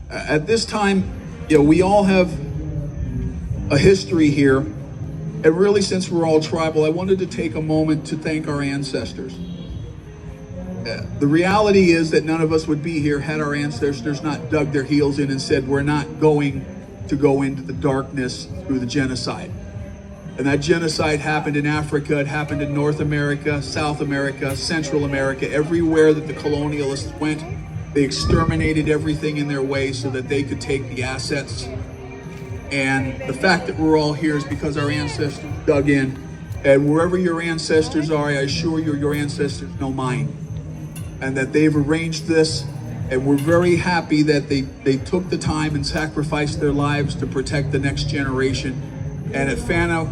At this time, we all have a history here, and really since we're all tribal, I wanted to take a moment to thank our ancestors. The reality is that none of us would be here had our ancestors not dug their heels in and said, we're not going to go into the darkness through the genocide. And that genocide happened in Africa, it happened in North America, South America, Central America, everywhere that the colonialists went. They exterminated everything in their way so that they could take the assets. And the fact that we're all here is because our ancestors dug in. And wherever your ancestors are, I assure you, your ancestors know mine. And that they've arranged this. And we're very happy that they took the time and sacrificed their lives to protect the next generation. And at FANA,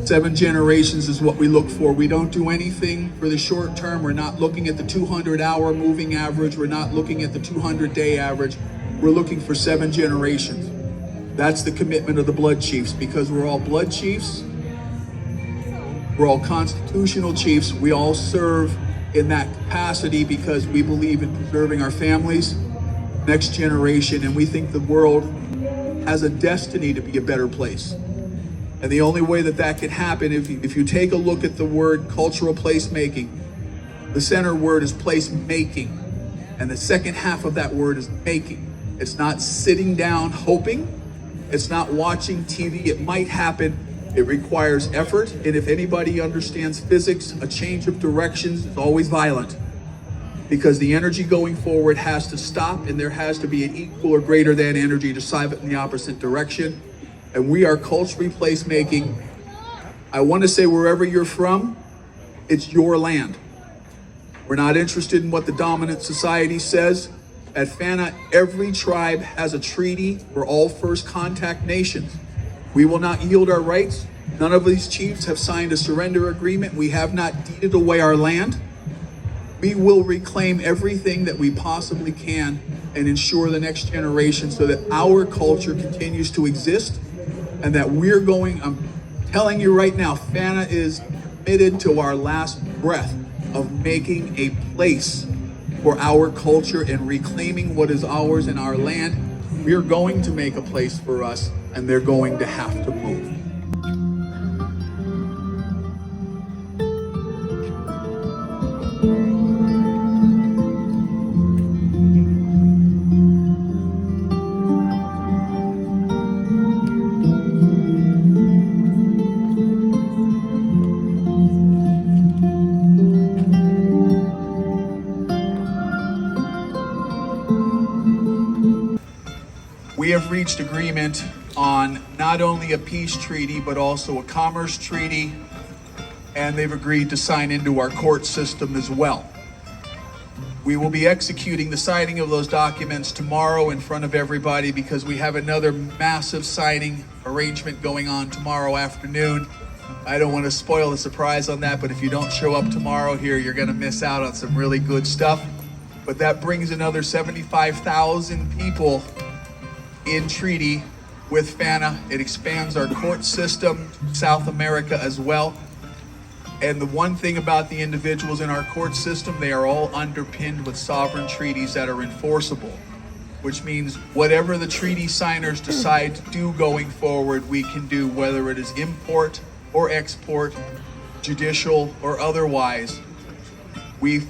7 generations is what we look for. We don't do anything for the short term. We're not looking at the 200-hour moving average. We're not looking at the 200-day average. We're looking for 7 generations. That's the commitment of the blood chiefs, because we're all blood chiefs. We're all constitutional chiefs. We all serve in that capacity because we believe in preserving our families, next generation, and we think the world has a destiny to be a better place. And the only way that that can happen, if you take a look at the word cultural placemaking, the center word is placemaking, and the second half of that word is making. It's not sitting down hoping. It's not watching TV. It might happen. It requires effort. And if anybody understands physics, a change of directions is always violent, because the energy going forward has to stop, and there has to be an equal or greater than energy to drive it in the opposite direction. And we are culturally placemaking. I want to say, wherever you're from, it's your land. We're not interested in what the dominant society says. At FANA, every tribe has a treaty. We're all first contact nations. We will not yield our rights. None of these chiefs have signed a surrender agreement. We have not deeded away our land. We will reclaim everything that we possibly can and ensure the next generation so that our culture continues to exist, and that we're going, I'm telling you right now, FANA is committed to our last breath of making a place for our culture and reclaiming what is ours in our land. We're going to make a place for us, and they're going to have to move. We have reached agreement on not only a peace treaty, but also a commerce treaty, and they've agreed to sign into our court system as well. We will be executing the signing of those documents tomorrow in front of everybody, because we have another massive signing arrangement going on tomorrow afternoon. I don't want to spoil the surprise on that, but if you don't show up tomorrow here, you're going to miss out on some really good stuff. But that brings another 75,000 people in treaty with FANA. It expands our court system to South America as well. And the one thing about the individuals in our court system, they are all underpinned with sovereign treaties that are enforceable, which means whatever the treaty signers decide to do going forward, we can do, whether it is import or export, judicial or otherwise. We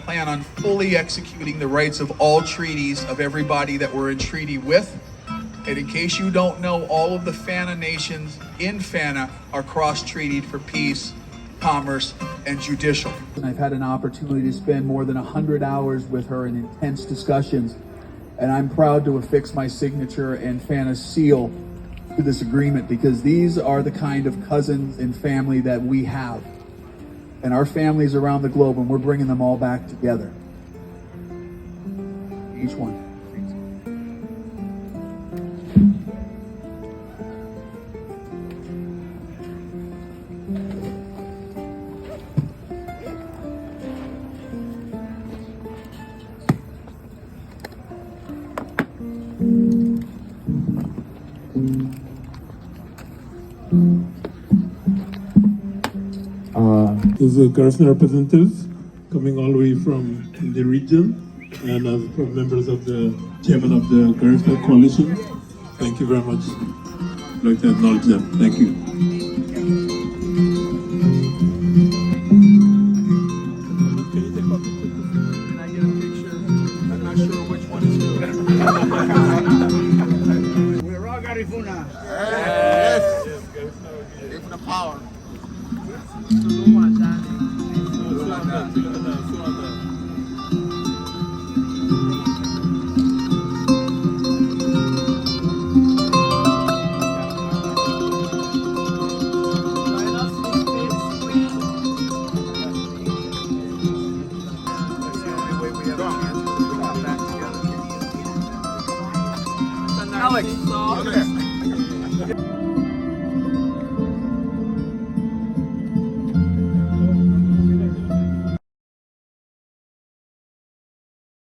plan on fully executing the rights of all treaties of everybody that we're in treaty with. And in case you don't know, all of the FANA nations in FANA are cross-treated for peace, commerce, and judicial. And I've had an opportunity to spend more than 100 hours with her in intense discussions, and I'm proud to affix my signature and FANA's seal to this agreement, because these are the kind of cousins and family that we have, and our families around the globe, and we're bringing them all back together. Each one. There's a Garifuna representatives coming all the way from the region. and as members of the chairman of the Garifuna Coalition, thank you very much. I'd like to acknowledge them. Thank you. Can I get a picture? I'm not sure which one is who. We're all Garifuna. Yes. Give the power. Alex.